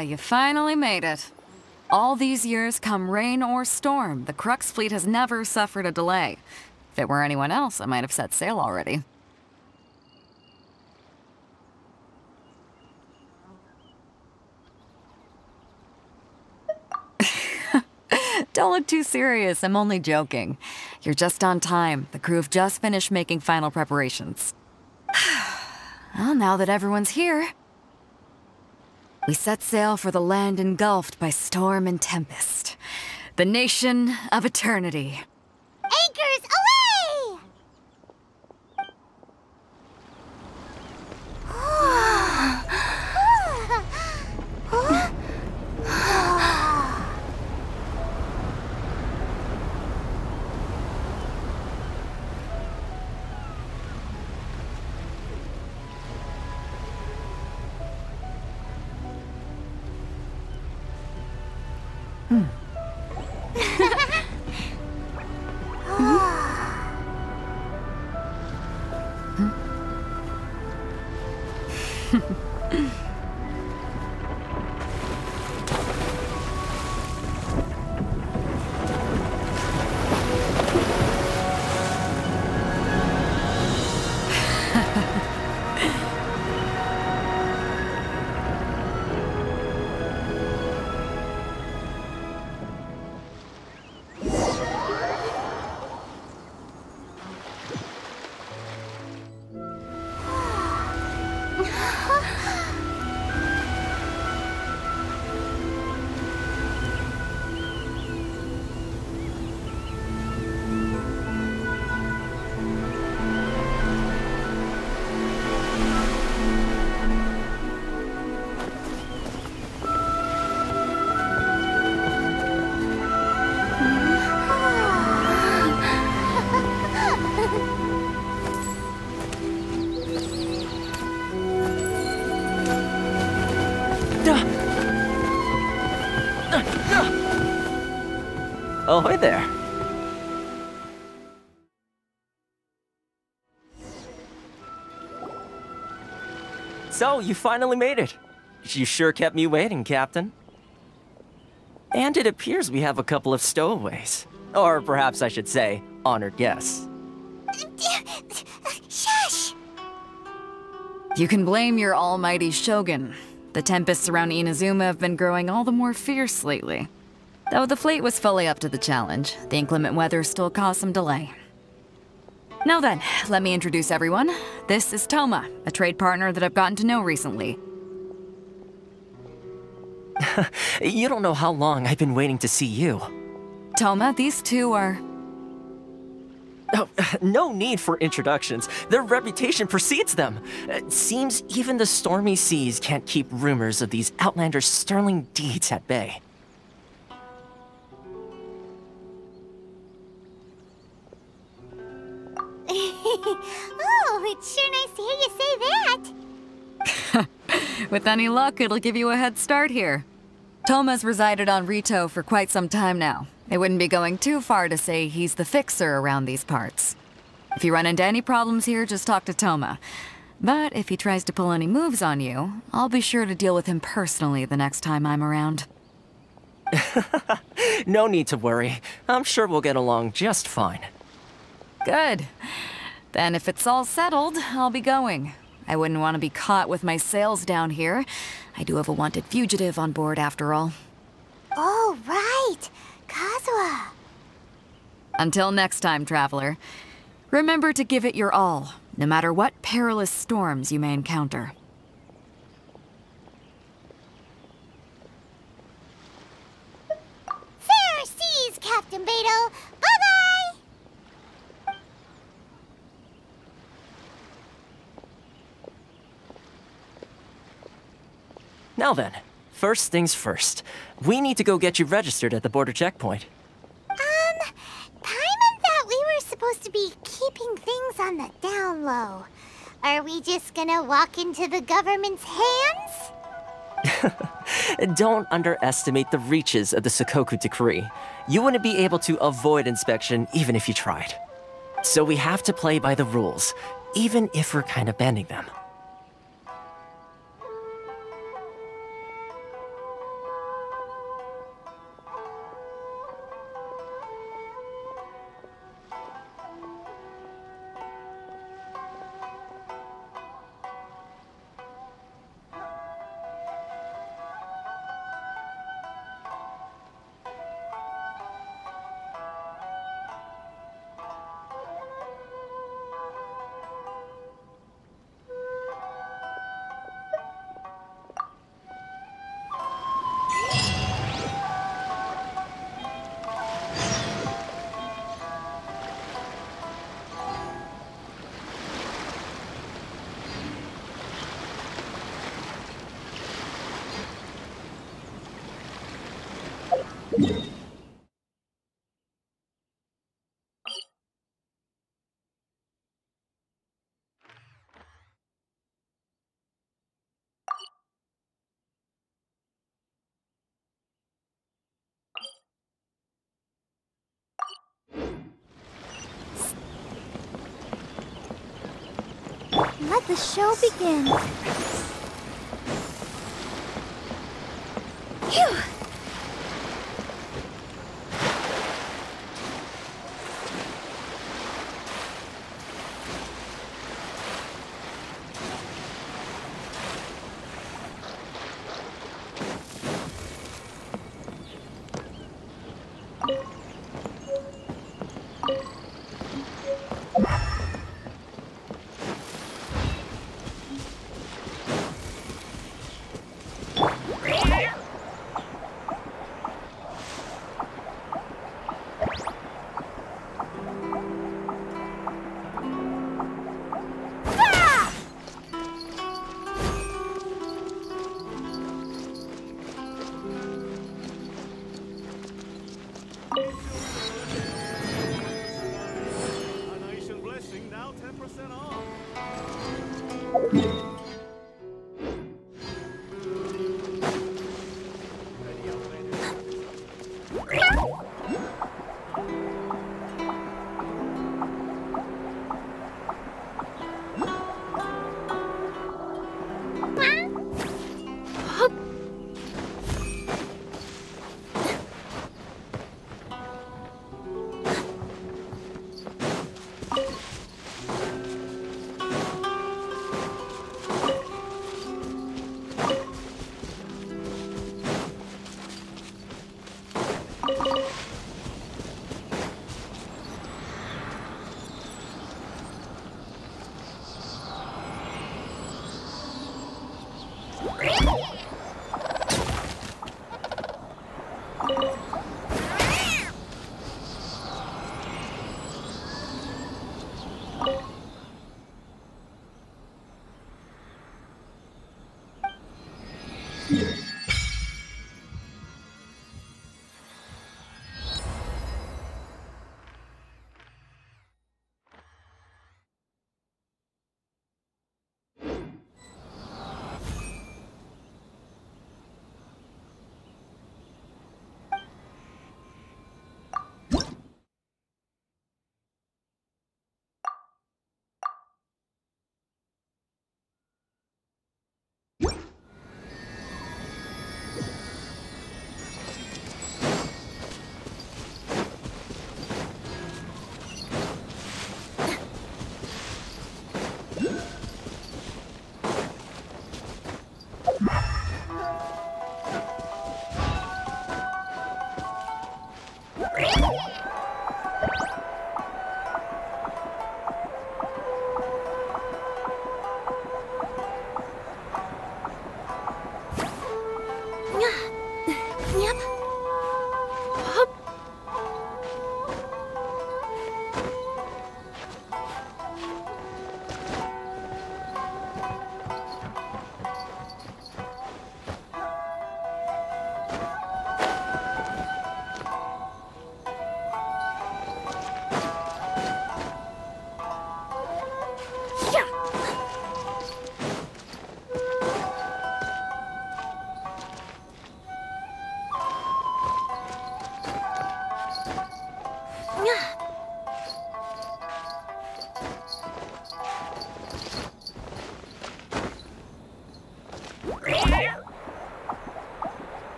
you finally made it. All these years, come rain or storm, the Crux fleet has never suffered a delay. If it were anyone else, I might have set sail already. Don't look too serious, I'm only joking. You're just on time. The crew have just finished making final preparations. Well, now that everyone's here, we set sail for the land engulfed by storm and tempest. The nation of eternity. Anchors away! Ahoy there. So, you finally made it. You sure kept me waiting, Captain. And it appears we have a couple of stowaways. Or perhaps I should say, honored guests. Shush! You can blame your almighty Shogun. The tempests around Inazuma have been growing all the more fierce lately. Though the fleet was fully up to the challenge, the inclement weather still caused some delay. Now then, let me introduce everyone. This is Toma, a trade partner that I've gotten to know recently. You don't know how long I've been waiting to see you. Toma, these two are... Oh, no need for introductions. Their reputation precedes them. It seems even the stormy seas can't keep rumors of these outlanders' sterling deeds at bay. Oh, it's sure nice to hear you say that. With any luck, it'll give you a head start here. Toma's resided on Rito for quite some time now. It wouldn't be going too far to say he's the fixer around these parts. If you run into any problems here, just talk to Toma. But if he tries to pull any moves on you, I'll be sure to deal with him personally the next time I'm around. No need to worry. I'm sure we'll get along just fine. Good. Then if it's all settled, I'll be going. I wouldn't want to be caught with my sails down here. I do have a wanted fugitive on board after all. Oh, right. Kazuha. Until next time, traveler. Remember to give it your all, no matter what perilous storms you may encounter. Fair seas, Captain Beto. Bye-bye! Now then, first things first. We need to go get you registered at the border checkpoint. Paimon thought we were supposed to be keeping things on the down low. Are we just gonna walk into the government's hands? Don't underestimate the reaches of the Sakoku Decree. You wouldn't be able to avoid inspection even if you tried. So we have to play by the rules, even if we're kind of bending them. let the show begin. Phew! Donation blessing now 10% off.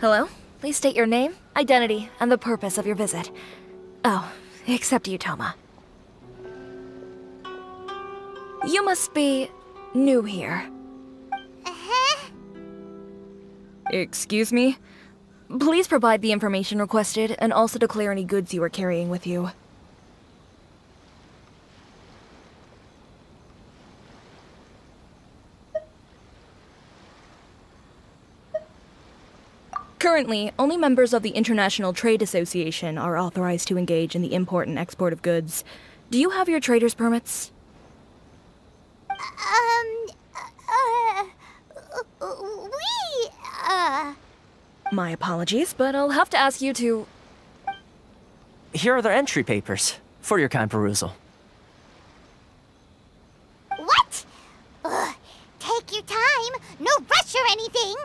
Hello? Please state your name, identity, and the purpose of your visit. Oh, except you, Toma. You must be new here. Uh-huh. Excuse me? Please provide the information requested and also declare any goods you are carrying with you. Currently, only members of the International Trade Association are authorized to engage in the import and export of goods. Do you have your trader's permits? My apologies, but I'll have to ask you to... Here are their entry papers, for your kind perusal. What? Ugh, take your time. No rush or anything.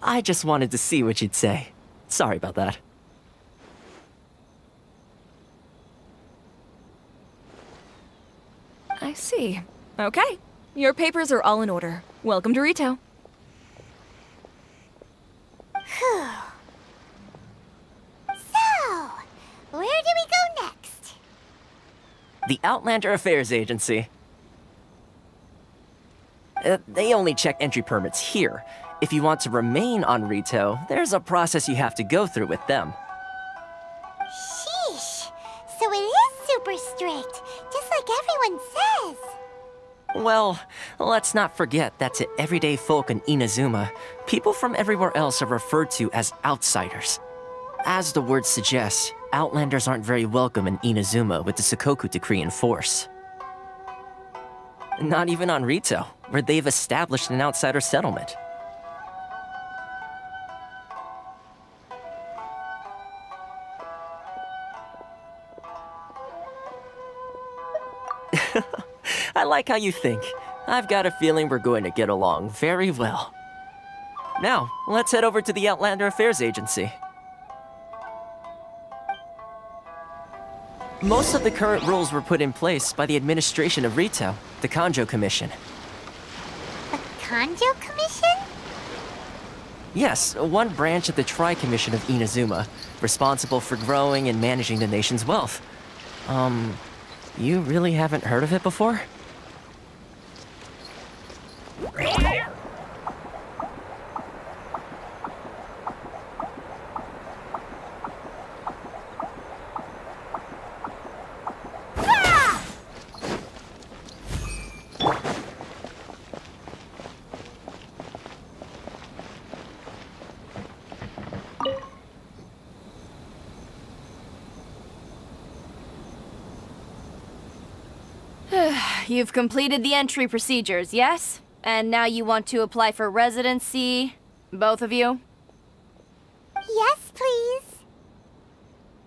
I just wanted to see what you'd say. Sorry about that. I see. Okay. Your papers are all in order. Welcome to Rito. Whew. So, where do we go next? The Outlander Affairs Agency. They only check entry permits here. If you want to remain on Rito, there's a process you have to go through with them. Sheesh. So it is super strict, just like everyone says. Well, let's not forget that to everyday folk in Inazuma, people from everywhere else are referred to as outsiders. As the word suggests, Outlanders aren't very welcome in Inazuma with the Sakoku Decree in force. Not even on Rito, where they've established an outsider settlement. I like how you think. I've got a feeling we're going to get along very well. Now, let's head over to the Outlander Affairs Agency. Most of the current rules were put in place by the administration of Rito, the Kanjo Commission. The Kanjo Commission? Yes, one branch of the Tri-Commission of Inazuma, responsible for growing and managing the nation's wealth. You really haven't heard of it before? You've completed the entry procedures, yes? And now you want to apply for residency? Both of you? Yes, please.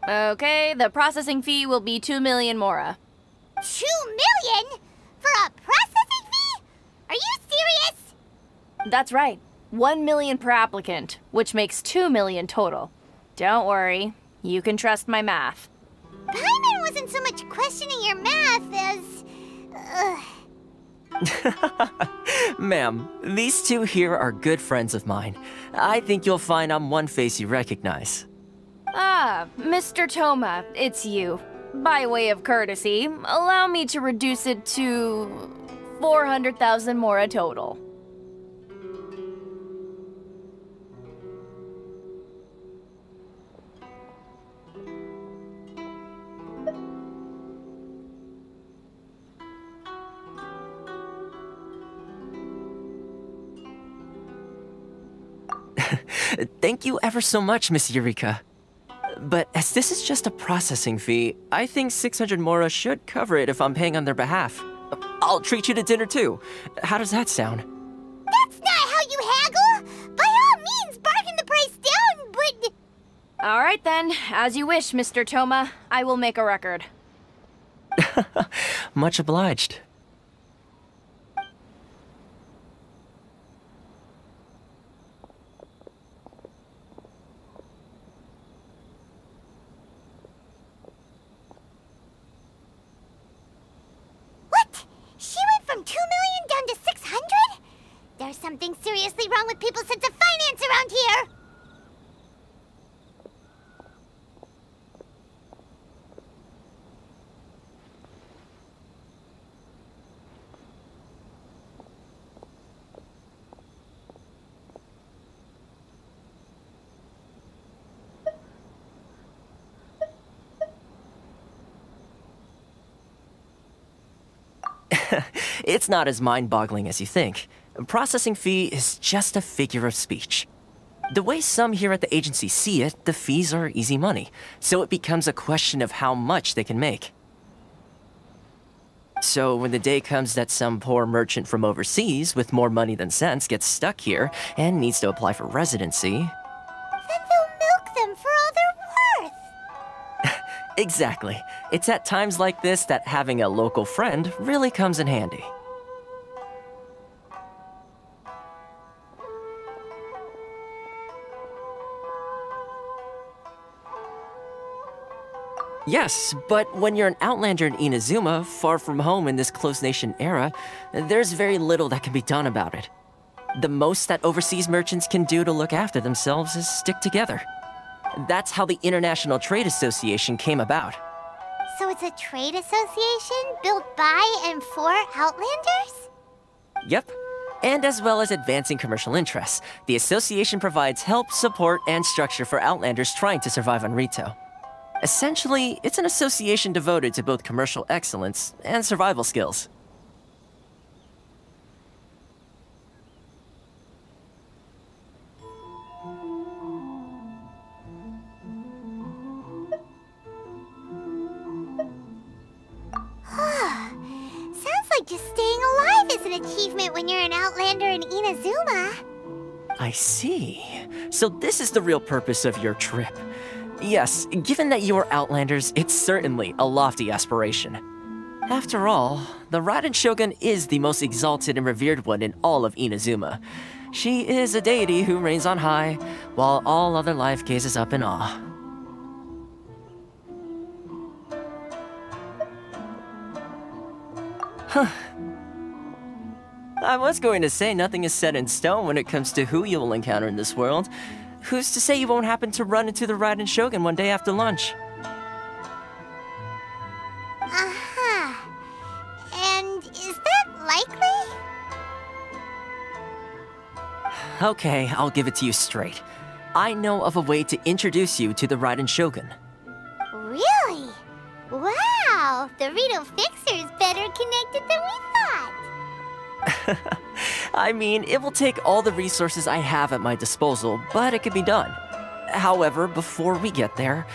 Okay, the processing fee will be 2 million mora. 2 million? For a processing fee? Are you serious? That's right. 1 million per applicant, which makes 2 million total. Don't worry, you can trust my math. Paimon wasn't so much questioning your math as... Ma'am, these two here are good friends of mine. I think you'll find I'm one face you recognize. Ah, Mr. Toma, it's you. By way of courtesy, allow me to reduce it to 400,000 mora total. Thank you ever so much, Miss Eureka. But as this is just a processing fee, I think 600 mora should cover it if I'm paying on their behalf. I'll treat you to dinner too. How does that sound? That's not how you haggle! By all means, bargain the price down, but... right then, as you wish, Mr. Toma. I will make a record. Much obliged. What? She went from 2 million down to 600? There's something seriously wrong with people's sense of finance around here! It's not as mind-boggling as you think. Processing fee is just a figure of speech. The way some here at the agency see it, the fees are easy money, so it becomes a question of how much they can make. So when the day comes that some poor merchant from overseas with more money than sense gets stuck here and needs to apply for residency... Then they'll milk them for all they're worth! Exactly. It's at times like this that having a local friend really comes in handy. Yes, but when you're an outlander in Inazuma, far from home in this closed nation era, there's very little that can be done about it. The most that overseas merchants can do to look after themselves is stick together. That's how the International Trade Association came about. So it's a trade association built by and for Outlanders? Yep. And as well as advancing commercial interests, the association provides help, support, and structure for Outlanders trying to survive on Rito. Essentially, it's an association devoted to both commercial excellence and survival skills. Sounds like just staying alive is an achievement when you're an Outlander in Inazuma. I see. So this is the real purpose of your trip. Yes, given that you are Outlanders, it's certainly a lofty aspiration. After all, the Raiden Shogun is the most exalted and revered one in all of Inazuma. She is a deity who reigns on high, while all other life gazes up in awe. Huh. I was going to say nothing is set in stone when it comes to who you will encounter in this world. Who's to say you won't happen to run into the Raiden Shogun one day after lunch? Uh-huh. And is that likely? Okay, I'll give it to you straight. I know of a way to introduce you to the Raiden Shogun. Really? Wow! The Rito Fixer's better connected than we thought! I mean, it will take all the resources I have at my disposal, but it can be done. However, before we get there,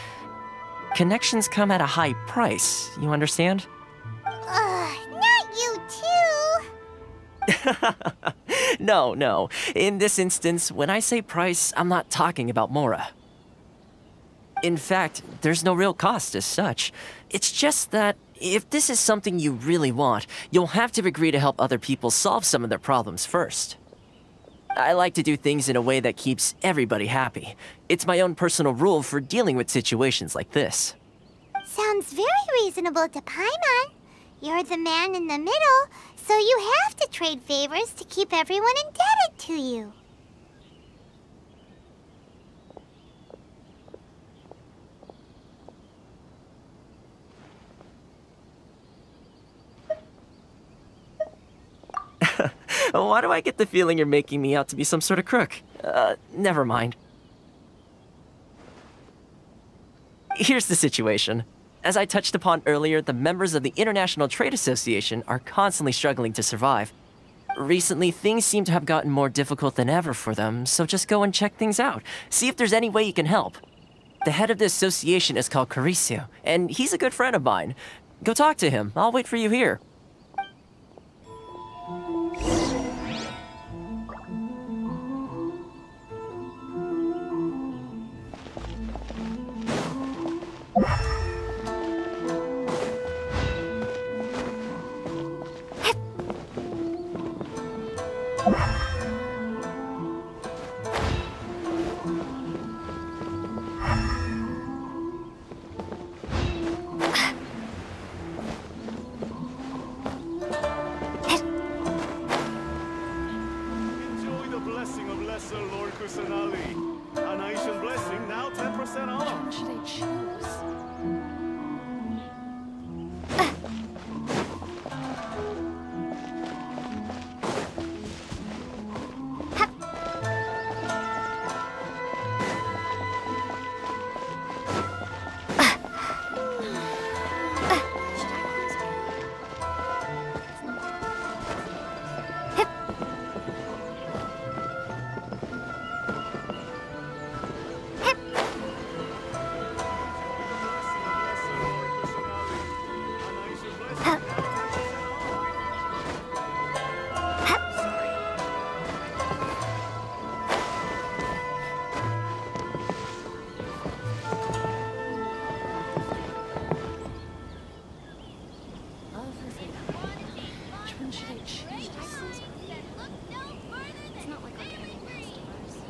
connections come at a high price, you understand? Not you too! No. In this instance, when I say price, I'm not talking about Mora. In fact, there's no real cost as such. It's just that if this is something you really want, you'll have to agree to help other people solve some of their problems first. I like to do things in a way that keeps everybody happy. It's my own personal rule for dealing with situations like this. Sounds very reasonable to Paimon. You're the man in the middle, so you have to trade favors to keep everyone indebted to you. Why do I get the feeling you're making me out to be some sort of crook? Never mind. Here's the situation. As I touched upon earlier, the members of the International Trade Association are constantly struggling to survive. Recently, things seem to have gotten more difficult than ever for them, so just go and check things out. See if there's any way you can help. The head of the association is called Carisio, and he's a good friend of mine. Go talk to him. I'll wait for you here. personally. A nation blessing, now 10% off. Which one should I choose? Which one should I choose? It's not like I'm getting customers.